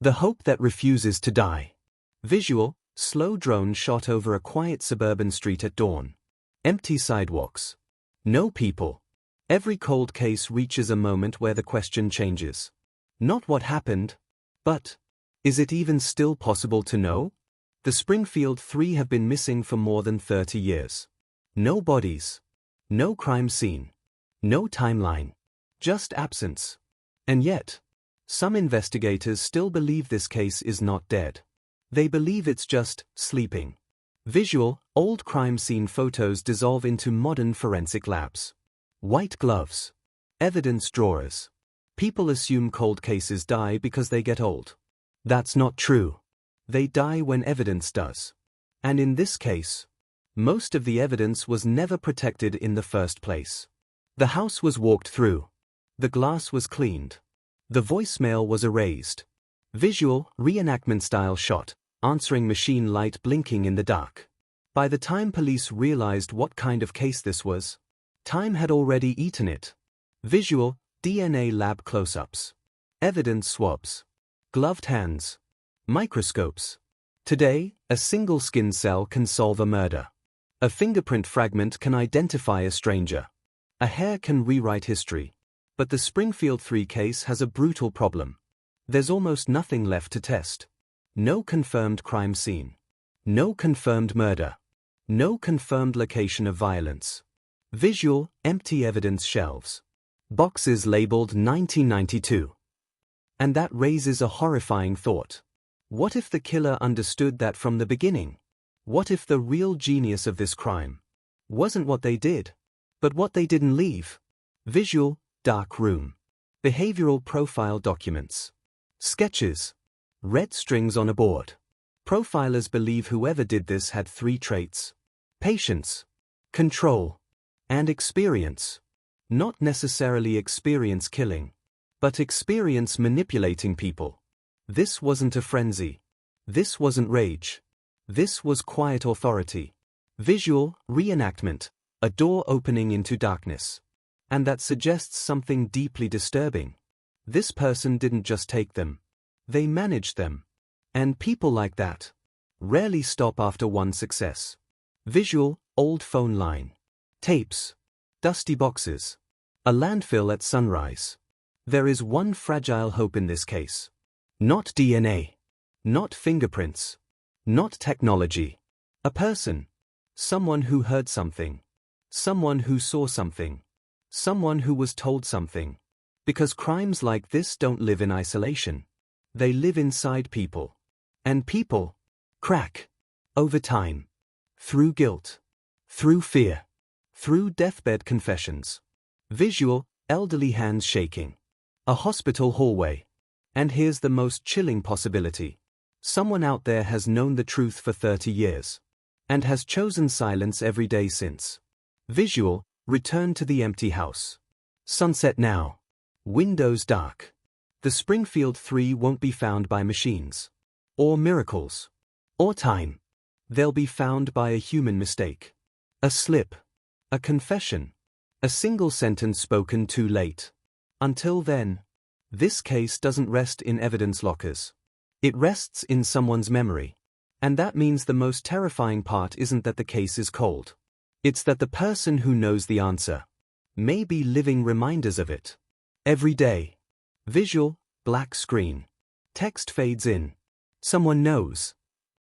The hope that refuses to die. Visual, slow drone shot over a quiet suburban street at dawn. Empty sidewalks. No people. Every cold case reaches a moment where the question changes. Not what happened, but, is it even still possible to know? The Springfield Three have been missing for more than 30 years. No bodies. No crime scene. No timeline. Just absence. And yet, some investigators still believe this case is not dead. They believe it's just sleeping. Visual, old crime scene photos dissolve into modern forensic labs. White gloves. Evidence drawers. People assume cold cases die because they get old. That's not true. They die when evidence does. And in this case, most of the evidence was never protected in the first place. The house was walked through. The glass was cleaned. The voicemail was erased. Visual, reenactment-style shot, answering machine light blinking in the dark. By the time police realized what kind of case this was, time had already eaten it. Visual, DNA lab close-ups. Evidence swabs. Gloved hands. Microscopes. Today, a single skin cell can solve a murder. A fingerprint fragment can identify a stranger. A hair can rewrite history. But the Springfield Three case has a brutal problem. There's almost nothing left to test. No confirmed crime scene. No confirmed murder. No confirmed location of violence. Visual, empty evidence shelves. Boxes labeled 1992. And that raises a horrifying thought. What if the killer understood that from the beginning? What if the real genius of this crime wasn't what they did, but what they didn't leave? Visual, dark room. Behavioral profile documents. Sketches. Red strings on a board. Profilers believe whoever did this had 3 traits: patience, control, and experience. Not necessarily experience killing, but experience manipulating people. This wasn't a frenzy. This wasn't rage. This was quiet authority. Visual, reenactment, a door opening into darkness. And that suggests something deeply disturbing. This person didn't just take them. They managed them. And people like that rarely stop after one success. Visual, old phone line. Tapes. Dusty boxes. A landfill at sunrise. There is one fragile hope in this case. Not DNA. Not fingerprints. Not technology. A person. Someone who heard something. Someone who saw something. Someone who was told something. Because crimes like this don't live in isolation. They live inside people. And people crack. Over time. Through guilt. Through fear. Through deathbed confessions. Visual, elderly hands shaking. A hospital hallway. And here's the most chilling possibility. Someone out there has known the truth for 30 years. And has chosen silence every day since. Visual, return to the empty house. Sunset now. Windows dark. The Springfield Three won't be found by machines. Or miracles. Or time. They'll be found by a human mistake. A slip. A confession. A single sentence spoken too late. Until then, this case doesn't rest in evidence lockers. It rests in someone's memory. And that means the most terrifying part isn't that the case is cold. It's that the person who knows the answer may be living reminders of it. Every day. Visual, black screen. Text fades in. Someone knows.